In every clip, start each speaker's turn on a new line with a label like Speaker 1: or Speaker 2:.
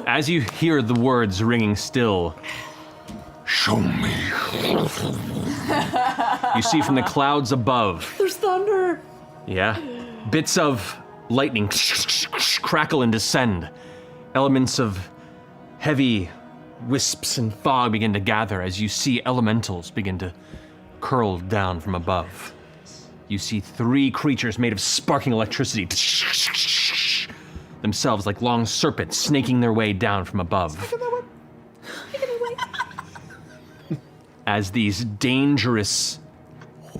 Speaker 1: As you hear the words ringing still, show me. You see from the clouds above.
Speaker 2: There's thunder.
Speaker 1: Yeah. Bits of lightning crackle and descend. Elements of heavy wisps and fog begin to gather as you see elementals begin to curl down from above. You see 3 creatures made of sparking electricity, themselves like long serpents snaking their way down from above. As these dangerous,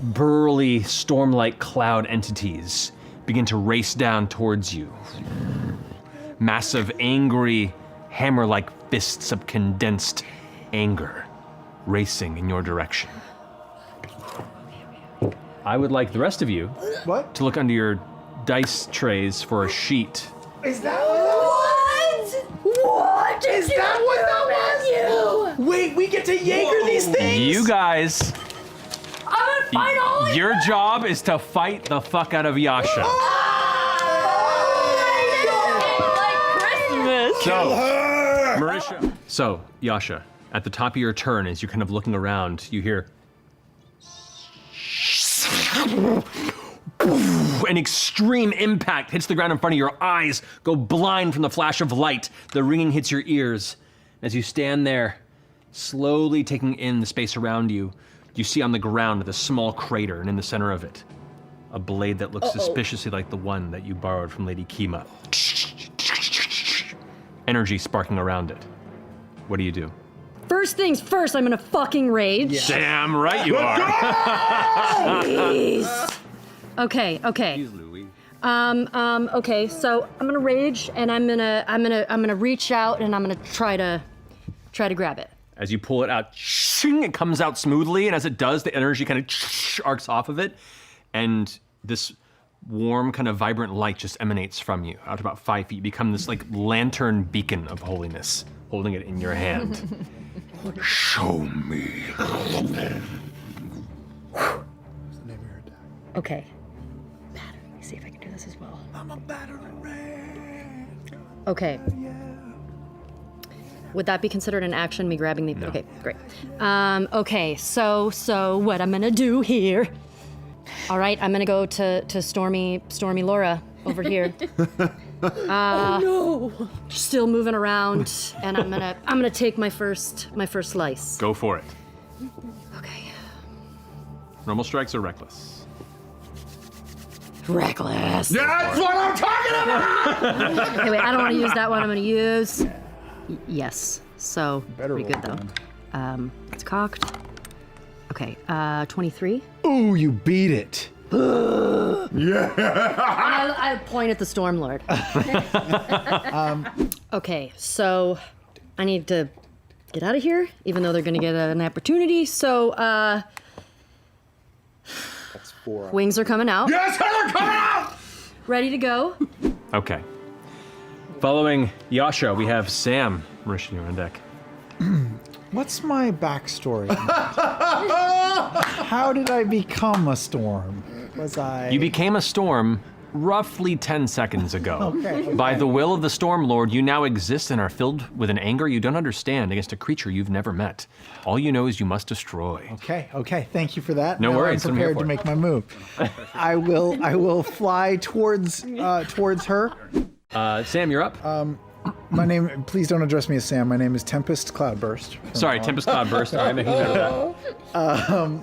Speaker 1: burly, storm-like cloud entities begin to race down towards you. Massive, angry, hammer-like fists of condensed anger racing in your direction. I would like the rest of you to look under your dice trays for a sheet.
Speaker 3: Is that what? What? Is that what that was? Wait, we get to Jaeger these things?
Speaker 1: You guys,
Speaker 2: I'm gonna fight all of
Speaker 1: your job is to fight the fuck out of Yasha.
Speaker 2: Christmas.
Speaker 1: Marisha. So, Yasha, at the top of your turn, as you're kind of looking around, you hear an extreme impact hits the ground in front of you. Your eyes go blind from the flash of light. The ringing hits your ears. As you stand there, slowly taking in the space around you, you see on the ground the small crater, and in the center of it, a blade that looks suspiciously like the one that you borrowed from Lady Kima. Energy sparking around it. What do you do?
Speaker 2: First things first, I'm gonna fucking rage.
Speaker 1: Yeah. Damn right you are.
Speaker 2: Jeez. Okay. Okay, so I'm gonna rage and I'm gonna reach out and I'm gonna try to grab it.
Speaker 1: As you pull it out, it comes out smoothly, and as it does, the energy kind of arcs off of it, and this warm, kind of vibrant light just emanates from you out to about 5 feet. You become this like lantern beacon of holiness, holding it in your hand. Show me.
Speaker 2: Okay. Battering. Let me see if I can do this as well.
Speaker 3: I'm a battering ram.
Speaker 2: Okay. Would that be considered an action, me grabbing the...
Speaker 1: No.
Speaker 2: Okay, great. Okay, so what I'm gonna do here... All right, I'm gonna go to Stormy Laura over here. Oh no! Still moving around, and I'm gonna take my first slice.
Speaker 1: Go for it.
Speaker 2: Okay.
Speaker 1: Normal strikes or reckless?
Speaker 2: Reckless.
Speaker 3: That's what I'm talking about!
Speaker 2: Okay, wait, I don't want to use that one. I'm gonna use... Yes. So pretty good though. It's cocked. Okay. 23.
Speaker 4: Ooh, you beat it.
Speaker 3: Yeah.
Speaker 2: I point at the Stormlord. Okay, so I need to get out of here, even though they're gonna get an opportunity. So
Speaker 4: That's 4.
Speaker 2: wings are coming out.
Speaker 3: Yes, they're coming out!
Speaker 2: Ready to go.
Speaker 1: Okay. Following Yasha, we have Sam. Marisha, you're on deck.
Speaker 4: What's my backstory? How did I become a storm? Was I...
Speaker 1: You became a storm roughly 10 seconds ago.
Speaker 4: Okay.
Speaker 1: By the will of the Stormlord, you now exist and are filled with an anger you don't understand against a creature you've never met. All you know is you must destroy.
Speaker 4: Okay. Thank you for that.
Speaker 1: No
Speaker 4: Now
Speaker 1: worries,
Speaker 4: I'm
Speaker 1: I'm here
Speaker 4: prepared
Speaker 1: for
Speaker 4: to
Speaker 1: it.
Speaker 4: make my move. I will fly towards her.
Speaker 1: Sam, you're up.
Speaker 4: My name. Please don't address me as Sam. My name is Tempest Cloudburst.
Speaker 1: Sorry, Tempest Cloudburst. All right, making note of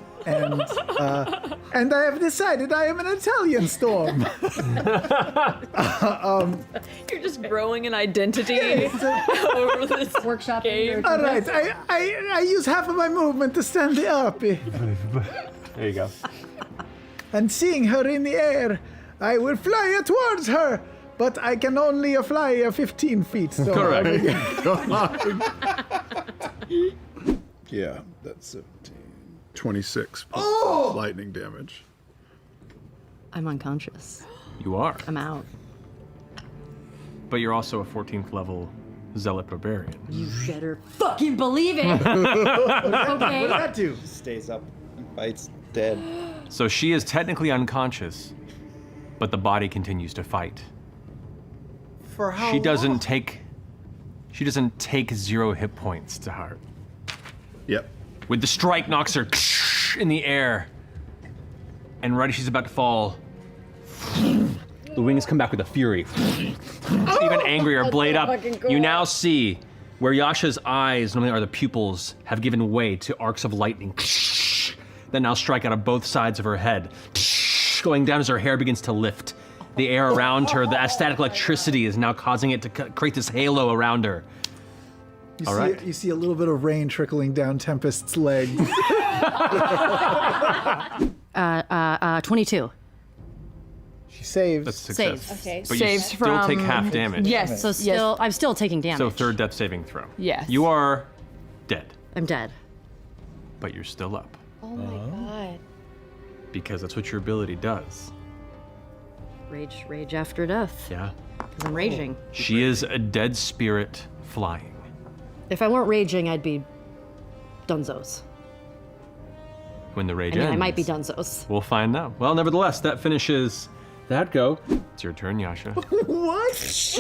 Speaker 1: that.
Speaker 4: And I have decided I am an Italian storm.
Speaker 5: You're just growing an identity over this
Speaker 2: Workshop.
Speaker 5: game.
Speaker 4: All right. I use half of my movement to stand up.
Speaker 1: There you go.
Speaker 4: And seeing her in the air, I will fly towards her. But I can only fly 15 feet. So
Speaker 1: Correct.
Speaker 6: Yeah, that's 17. 26 lightning damage.
Speaker 2: I'm unconscious.
Speaker 1: You are.
Speaker 2: I'm out.
Speaker 1: But you're also a 14th level Zealot Barbarian.
Speaker 2: You better fucking believe it.
Speaker 4: What
Speaker 2: Okay.
Speaker 4: did that do?
Speaker 7: Stays up and fights dead.
Speaker 1: So she is technically unconscious, but the body continues to fight.
Speaker 4: For how
Speaker 1: She doesn't
Speaker 4: long?
Speaker 1: take She doesn't take 0 hit points to heart.
Speaker 6: Yep.
Speaker 1: With the strike, knocks her in the air. And right as she's about to fall, the wings come back with a fury. Even angrier, blade up. You now see where Yasha's eyes normally are the pupils have given way to arcs of lightning that now strike out of both sides of her head, going down as her hair begins to lift. The air around her, the static electricity is now causing it to create this halo around her.
Speaker 4: You see a little bit of rain trickling down Tempest's legs.
Speaker 2: 22.
Speaker 4: She saves.
Speaker 1: That's a success.
Speaker 2: Save.
Speaker 5: Okay.
Speaker 1: But
Speaker 5: Saves
Speaker 1: you still take
Speaker 5: from-
Speaker 1: half damage.
Speaker 5: Yes.
Speaker 2: So still, I'm still taking damage.
Speaker 1: So 3rd death saving throw.
Speaker 5: Yes.
Speaker 1: You are dead,
Speaker 2: I'm dead.
Speaker 1: but you're still up.
Speaker 2: Oh my god.
Speaker 1: Because that's what your ability does.
Speaker 2: Rage after death.
Speaker 1: Yeah.
Speaker 2: Because I'm raging.
Speaker 1: She is a dead spirit flying.
Speaker 2: If I weren't raging, I'd be dunzos.
Speaker 1: When the rage
Speaker 2: I mean,
Speaker 1: ends,
Speaker 2: I might be dunzos.
Speaker 1: we'll find out. Well, nevertheless, that finishes that go. It's your turn, Yasha.
Speaker 4: What?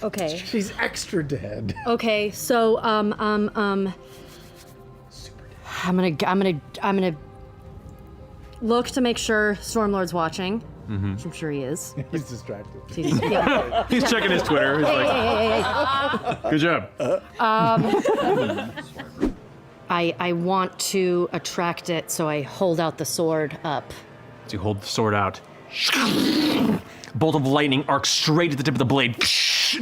Speaker 2: Okay.
Speaker 4: She's extra dead.
Speaker 2: Okay, so I'm gonna look to make sure Stormlord's watching. Which I'm sure he is.
Speaker 4: He's distracted.
Speaker 2: Yeah.
Speaker 1: He's checking his Twitter. He's like,
Speaker 2: Hey.
Speaker 1: good job.
Speaker 2: I want to attract it, so I hold out the sword up.
Speaker 1: So you hold the sword out. Bolt of lightning arcs straight at the tip of the blade,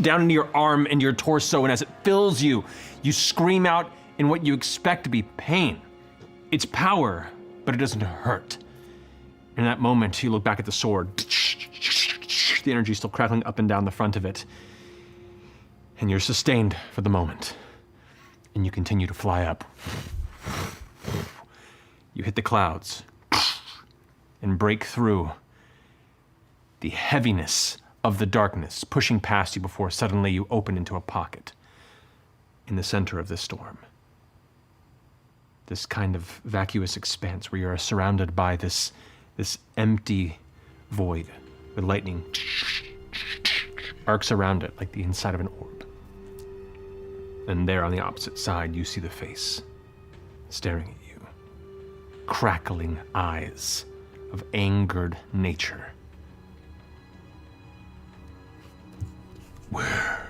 Speaker 1: down into your arm and your torso, and as it fills you, you scream out in what you expect to be pain. It's power, but it doesn't hurt. In that moment, you look back at the sword. The energy still crackling up and down the front of it. And you're sustained for the moment. And you continue to fly up. You hit the clouds and break through the heaviness of the darkness pushing past you before suddenly you open into a pocket in the center of this storm. This kind of vacuous expanse where you're surrounded by this empty void with lightning arcs around it like the inside of an orb. And there on the opposite side, you see the face staring at you. Crackling eyes of angered nature. Where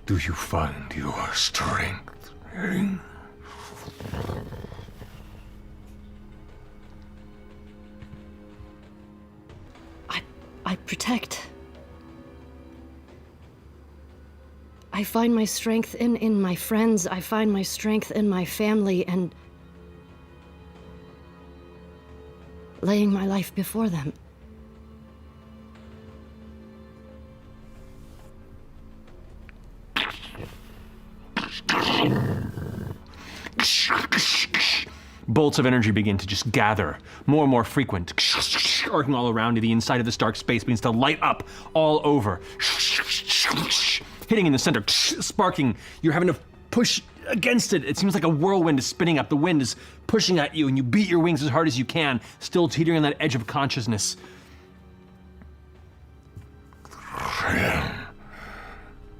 Speaker 1: do you find your strength?
Speaker 2: I protect. I find my strength in my friends. I find my strength in my family and laying my life before them.
Speaker 1: Bolts of energy begin to just gather, more and more frequent, arcing all around you. The inside of this dark space begins to light up all over, hitting in the center, sparking. You're having to push against it. It seems like a whirlwind is spinning up. The wind is pushing at you, and you beat your wings as hard as you can, still teetering on that edge of consciousness.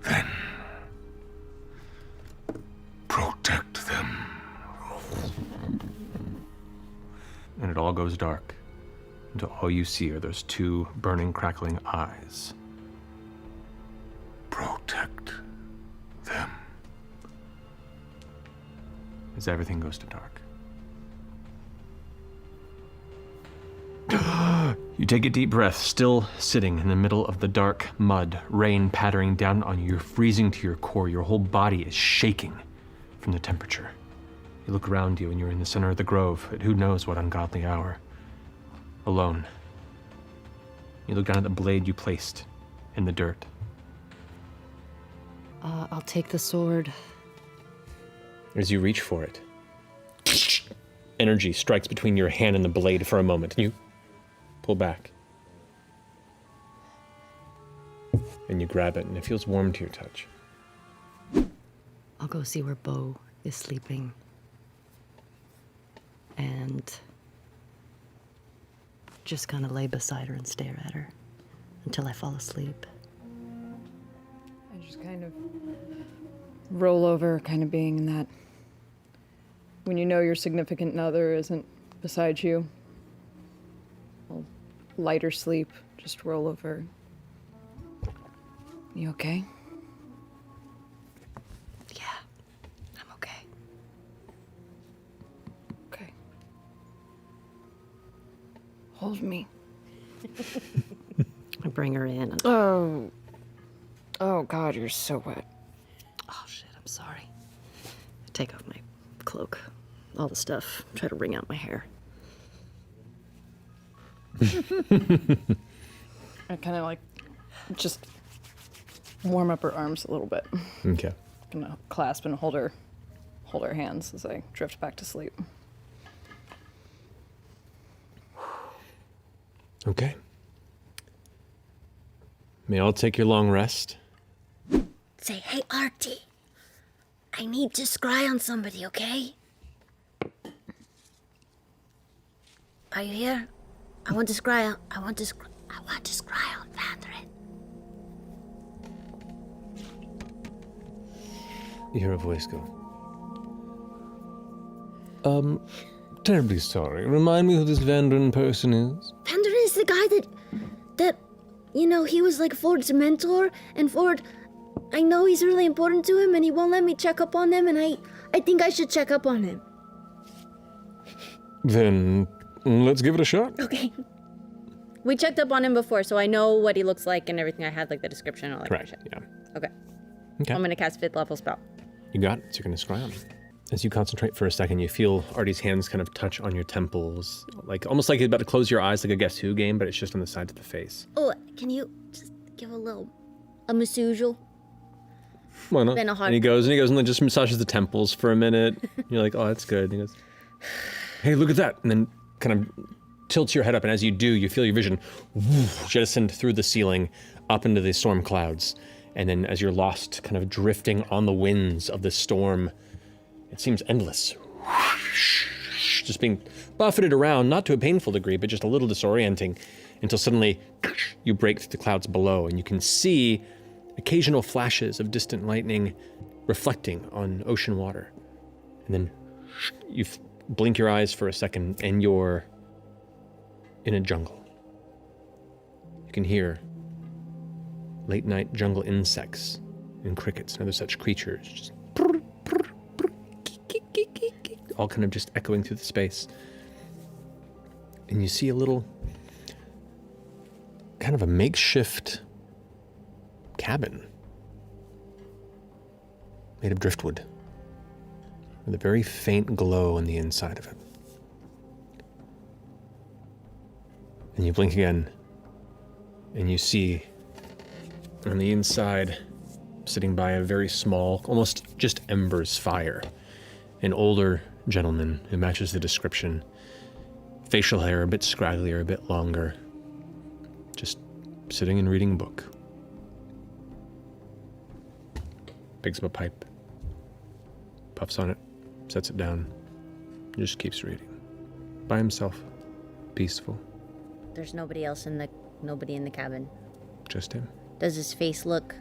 Speaker 1: Then protect them. And it all goes dark until all you see are those two burning, crackling eyes. Protect them. As everything goes to dark. You take a deep breath, still sitting in the middle of the dark mud, rain pattering down on you. You're freezing to your core. Your whole body is shaking from the temperature. You look around you and you're in the center of the grove at who knows what ungodly hour. Alone. You look down at the blade you placed in the dirt.
Speaker 2: I'll take the sword.
Speaker 1: As you reach for it, energy strikes between your hand and the blade for a moment, and you pull back. And you grab it, and it feels warm to your touch.
Speaker 2: I'll go see where Beau is sleeping. And just kind of lay beside her and stare at her until I fall asleep.
Speaker 5: Just kind of roll over, kind of being in that. When you know your significant other isn't beside you, a lighter sleep, just roll over. You okay?
Speaker 2: Yeah, I'm okay.
Speaker 5: Okay. Hold me.
Speaker 2: I bring her in.
Speaker 5: Oh. Oh, God, you're so wet.
Speaker 2: Oh shit, I'm sorry. I take off my cloak, all the stuff, try to wring out my hair.
Speaker 5: I kind of like just warm up her arms a little bit.
Speaker 1: Okay.
Speaker 5: Gonna clasp and hold her hands as I drift back to sleep.
Speaker 1: Okay. May all take your long rest.
Speaker 8: Say, hey, Artie. I need to scry on somebody, okay? Are you here? I want to scry on Vandren.
Speaker 1: You hear a voice go. Terribly sorry. Remind me who this Vandren person is.
Speaker 8: Vandren is the guy that, you know, he was like Fjord's mentor, and Fjord, I know he's really important to him, and he won't let me check up on him, and I think I should check up on him.
Speaker 1: Then let's give it a shot.
Speaker 8: Okay.
Speaker 2: We checked up on him before, so I know what he looks like and everything. I had like the description and all that kind of
Speaker 1: Correct.
Speaker 2: shit.
Speaker 1: Yeah.
Speaker 2: Okay.
Speaker 1: Okay.
Speaker 2: I'm gonna cast 5th level spell.
Speaker 1: You got it. So you're going to scry on him. As you concentrate for a second, you feel Artie's hands kind of touch on your temples, like almost like he's about to close your eyes, like a Guess Who game, but it's just on the side of the face.
Speaker 8: Oh, can you just give a massage?
Speaker 1: Why not?
Speaker 8: Been a hard-
Speaker 1: And he goes and then just massages the temples for a minute. You're like, oh, that's good. And he goes, hey, look at that. And then kind of tilts your head up, and as you do, you feel your vision jettison through the ceiling up into the storm clouds. And then as you're lost, kind of drifting on the winds of the storm, it seems endless. Just being buffeted around, not to a painful degree, but just a little disorienting, until suddenly you break through the clouds below, and you can see occasional flashes of distant lightning reflecting on ocean water. And then you blink your eyes for a second, and you're in a jungle. You can hear late-night jungle insects and crickets and other such creatures just all kind of just echoing through the space. And you see a little kind of a makeshift cabin made of driftwood with a very faint glow on the inside of it. And you blink again, and you see on the inside, sitting by a very small, almost just embers fire, an older gentleman who matches the description. Facial hair a bit scragglier, a bit longer. Just sitting and reading a book. Picks up a pipe, puffs on it, sets it down, just keeps reading. By himself, peaceful.
Speaker 8: There's nobody in the cabin.
Speaker 1: Just him.
Speaker 8: Does his face look,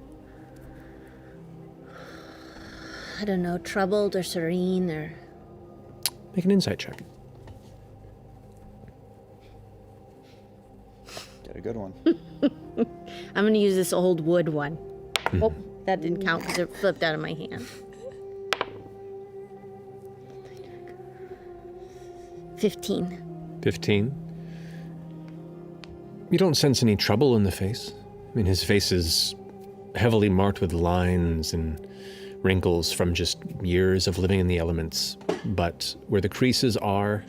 Speaker 8: I don't know, troubled or serene or...
Speaker 1: Make an insight check.
Speaker 7: Get a good one.
Speaker 8: I'm gonna use this old wood one. Oh, that didn't count because it flipped out of my hand. 15.
Speaker 1: 15. You don't sense any trouble in the face. I mean, his face is heavily marked with lines and wrinkles from just years of living in the elements. But where the creases are,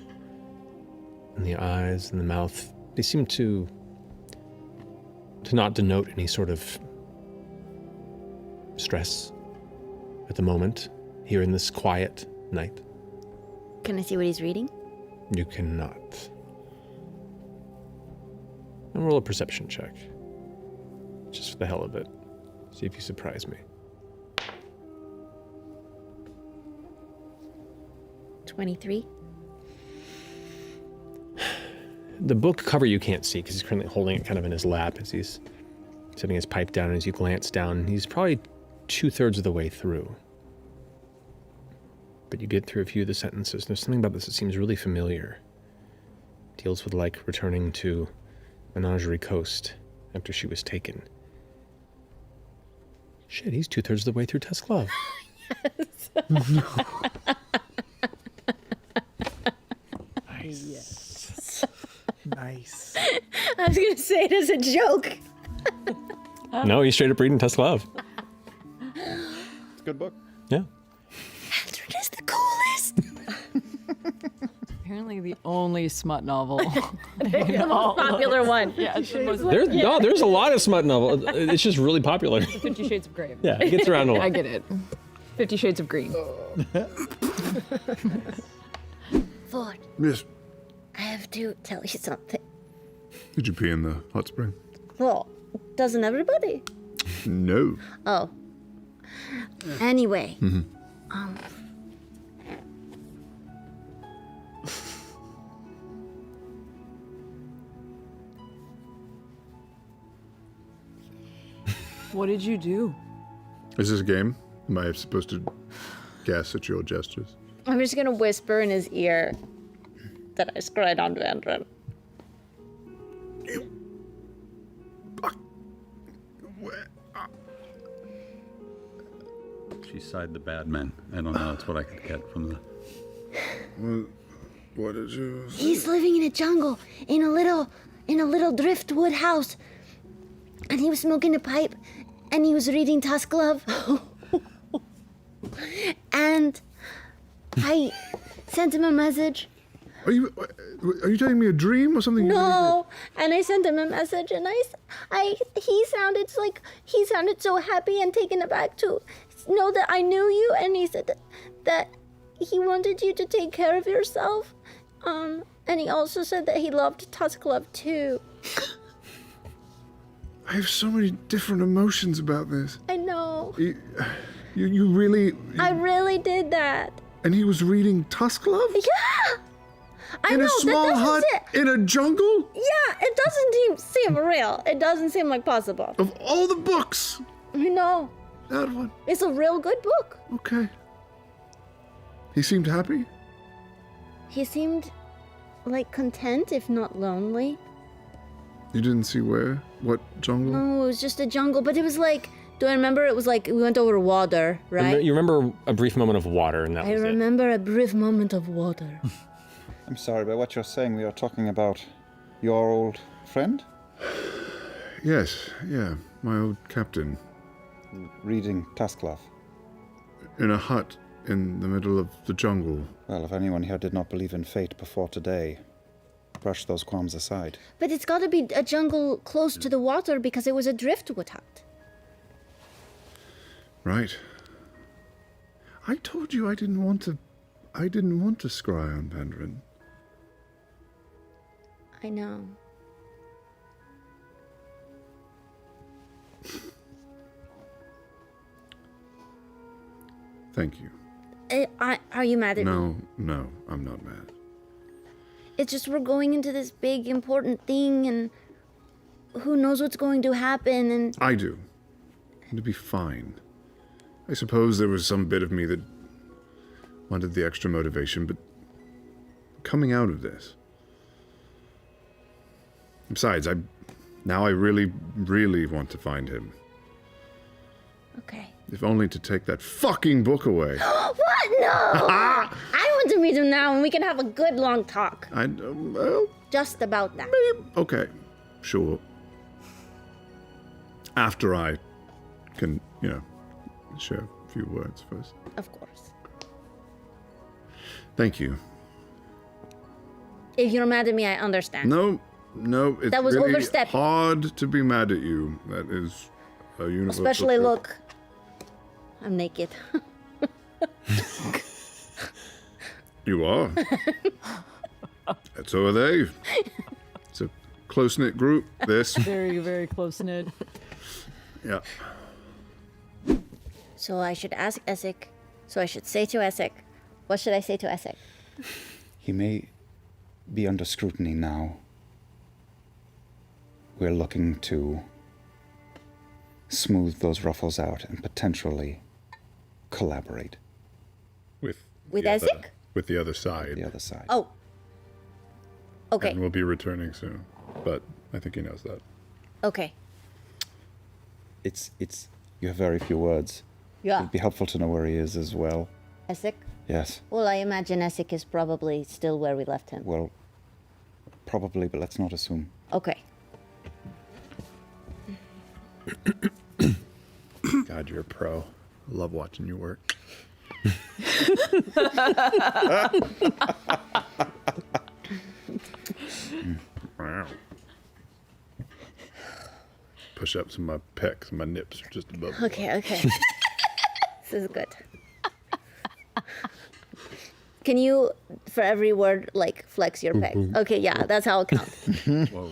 Speaker 1: and the eyes and the mouth, they seem to not denote any sort of stress at the moment, here in this quiet night.
Speaker 8: Can I see what he's reading?
Speaker 1: You cannot. And roll a perception check. Just for the hell of it. See if you surprise me.
Speaker 8: 23.
Speaker 1: The book cover you can't see because he's currently holding it kind of in his lap as he's setting his pipe down. And as you glance down, he's probably 2/3 of the way through. But you get through a few of the sentences. There's something about this that seems really familiar. It deals with like returning to Menagerie Coast after she was taken. Shit, he's 2/3 of the way through Tusk Love.
Speaker 4: Nice. Nice.
Speaker 8: I was gonna say it as a joke.
Speaker 1: No, he's straight up reading Tusk Love.
Speaker 7: It's a good book.
Speaker 1: Yeah.
Speaker 8: Vandren is the coolest.
Speaker 5: Apparently the only smut novel.
Speaker 2: The most popular one.
Speaker 5: Yeah, it's the most
Speaker 1: There's a lot of smut novel. It's just really popular.
Speaker 5: 50 Shades of Grey.
Speaker 1: Yeah, it gets around a lot.
Speaker 5: I get it. 50 Shades of Green.
Speaker 8: Fjord,
Speaker 6: Yes.
Speaker 8: I have to tell you something.
Speaker 6: Did you pee in the hot spring?
Speaker 8: Well, doesn't everybody?
Speaker 6: No.
Speaker 8: Oh. Anyway,
Speaker 5: What did you do?
Speaker 6: Is this a game? Am I supposed to guess at your gestures?
Speaker 8: I'm just gonna whisper in his ear that I scried on Vandren.
Speaker 9: She side the bad men. I don't know. That's what I could get from the.
Speaker 6: What did you say?
Speaker 8: He's living in a jungle in a little driftwood house, and he was smoking a pipe, and he was reading Tusk Love, and I sent him a message.
Speaker 6: Are you telling me a dream or something?
Speaker 8: No, and I sent him a message, and he sounded so happy and taken aback to know that I knew you, and he said that he wanted you to take care of yourself, and he also said that he loved Tusk Love too.
Speaker 6: I have so many different emotions about this.
Speaker 8: I know.
Speaker 6: You really.
Speaker 8: I really did that.
Speaker 6: And he was reading Tusk Love?
Speaker 8: Yeah. I
Speaker 6: In
Speaker 8: know,
Speaker 6: a small
Speaker 8: that
Speaker 6: hut
Speaker 8: doesn't
Speaker 6: in a jungle?
Speaker 8: Yeah, it doesn't seem real. It doesn't seem like possible.
Speaker 6: Of all the books,
Speaker 8: I know.
Speaker 6: that one.
Speaker 8: It's a real good book.
Speaker 6: Okay. He seemed happy?
Speaker 8: He seemed like content, if not lonely.
Speaker 6: You didn't see where? What jungle?
Speaker 8: No, it was just a jungle, but it was like, do I remember? It was like we went over water, right?
Speaker 1: You remember a brief moment of water, and that
Speaker 8: I
Speaker 1: was
Speaker 8: remember a brief moment of water.
Speaker 7: I'm sorry, but what you're saying, we are talking about your old friend?
Speaker 6: Yes, yeah. My old captain.
Speaker 7: Reading Tusk Love.
Speaker 6: In a hut in the middle of the jungle.
Speaker 7: Well, if anyone here did not believe in fate before today, brush those qualms aside.
Speaker 8: But it's got to be a jungle close to the water because it was a driftwood hut.
Speaker 6: Right. I told you I didn't want to scry on Vandren.
Speaker 8: I know.
Speaker 6: Thank you.
Speaker 8: Are you mad at me?
Speaker 6: No, I'm not mad.
Speaker 8: It's just we're going into this big important thing, and who knows what's going to happen, and
Speaker 6: I do. It'll be fine. I suppose there was some bit of me that wanted the extra motivation, but coming out of this. Besides, now I really, really want to find him.
Speaker 8: okay.
Speaker 6: If only to take that fucking book away.
Speaker 8: What? No! I want to meet him now, and we can have a good long talk.
Speaker 6: Well,
Speaker 8: Just about that.
Speaker 6: okay, sure. After I can, share a few words first.
Speaker 8: Of course.
Speaker 6: Thank you.
Speaker 8: If you're mad at me, I understand.
Speaker 6: No, it's
Speaker 8: That was
Speaker 6: really
Speaker 8: overstepping.
Speaker 6: hard to be mad at you. That is a universal
Speaker 8: Especially,
Speaker 6: truth.
Speaker 8: look, I'm naked.
Speaker 6: You are. And so are they. It's a close-knit group, this.
Speaker 5: Very, very close-knit.
Speaker 6: Yeah.
Speaker 8: So I should ask Essek. So I should say to Essek. What should I say to Essek?
Speaker 7: He may be under scrutiny now. We're looking to smooth those ruffles out and potentially collaborate.
Speaker 6: With
Speaker 8: With
Speaker 6: the other-
Speaker 8: Ezek?
Speaker 6: With the other side.
Speaker 7: The other side.
Speaker 8: Oh. Okay.
Speaker 6: And we'll be returning soon. But I think he knows that.
Speaker 8: Okay.
Speaker 7: It's you have very few words.
Speaker 8: Yeah.
Speaker 7: It'd be helpful to know where he is as well.
Speaker 8: Ezek?
Speaker 7: Yes.
Speaker 8: Well, I imagine Ezek is probably still where we left him.
Speaker 7: Well, probably, but let's not assume.
Speaker 8: Okay.
Speaker 6: God, you're a pro. I love watching you work. Wow. Push-ups in my pecs, my nips are just above.
Speaker 8: Okay. This is good. Can you, for every word, like flex your peg? Okay, yeah, that's how I'll count.
Speaker 6: Whoa.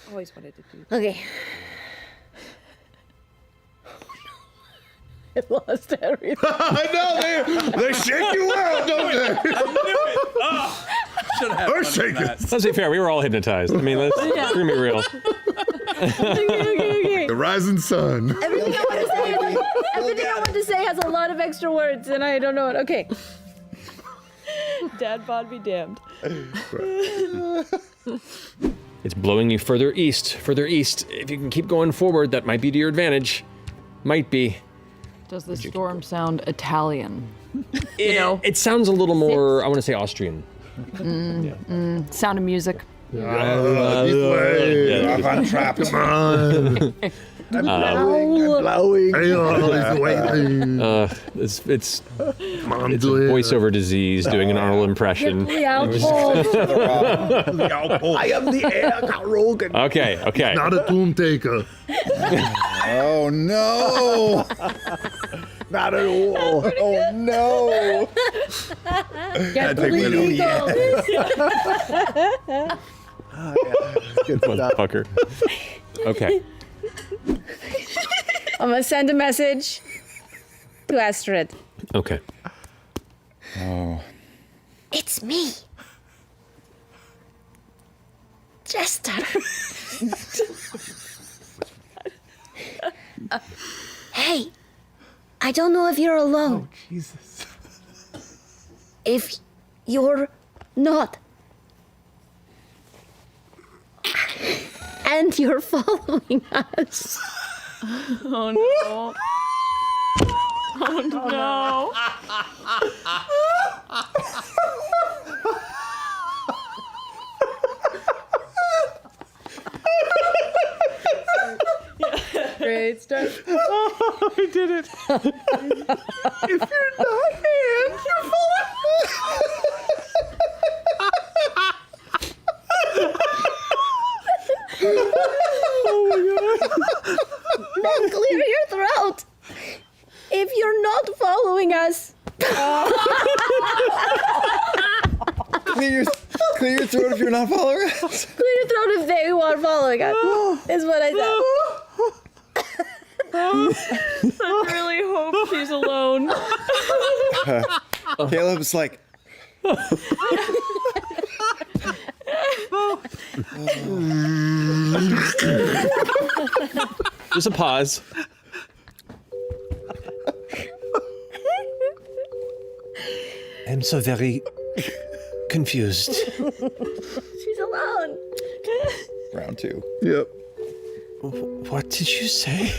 Speaker 5: Always wanted to do that.
Speaker 8: Okay. I lost everything.
Speaker 6: I know they shake you out, don't they? They're shaking.
Speaker 1: Let's be fair, we were all hypnotized. I mean, let's be real.
Speaker 8: Okay.
Speaker 6: The rising sun.
Speaker 8: Everything I want to say has a lot of extra words, and I don't know it. Okay.
Speaker 5: Dad bod be damned.
Speaker 1: It's blowing you further east, further east. If you can keep going forward, that might be to your advantage. Might be.
Speaker 5: Does the storm sound Italian?
Speaker 1: It sounds a little more, I want to say Austrian.
Speaker 5: Sound of music.
Speaker 6: This way.
Speaker 1: Yeah,
Speaker 6: I'm trapped. Come on.
Speaker 4: I'm blowing.
Speaker 1: It's voiceover disease doing an Arnold impression.
Speaker 4: I am the air Rogan.
Speaker 1: Okay.
Speaker 6: Not a tomb taker.
Speaker 7: Oh no!
Speaker 4: Not at all.
Speaker 7: Oh no!
Speaker 8: Get illegal.
Speaker 4: Good stuff.
Speaker 1: Motherfucker. Okay.
Speaker 8: I'm gonna send a message to Astrid.
Speaker 1: Okay.
Speaker 7: Oh.
Speaker 8: It's me, Jester. Hey, I don't know if you're alone.
Speaker 4: Oh, Jesus.
Speaker 8: If you're not, and you're following us.
Speaker 5: Oh no. Oh no. Great start.
Speaker 4: Oh, I did it. If you're not in, you're
Speaker 8: Then clear your throat. If you're not following us.
Speaker 7: Clear your throat if you're not following us.
Speaker 8: Clear your throat if they are following us. Is what I said.
Speaker 5: I really hope she's alone.
Speaker 7: Caleb's like.
Speaker 1: Just a pause. I'm so very confused.
Speaker 8: She's alone.
Speaker 7: Round two.
Speaker 6: Yep.
Speaker 1: What did you say?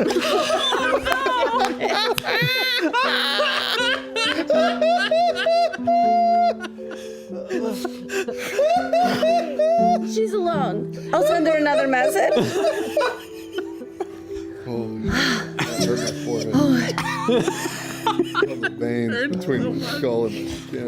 Speaker 8: She's alone. I'll send her another message.
Speaker 7: Holy that hurt my forehead. The veins between the skull and the skin.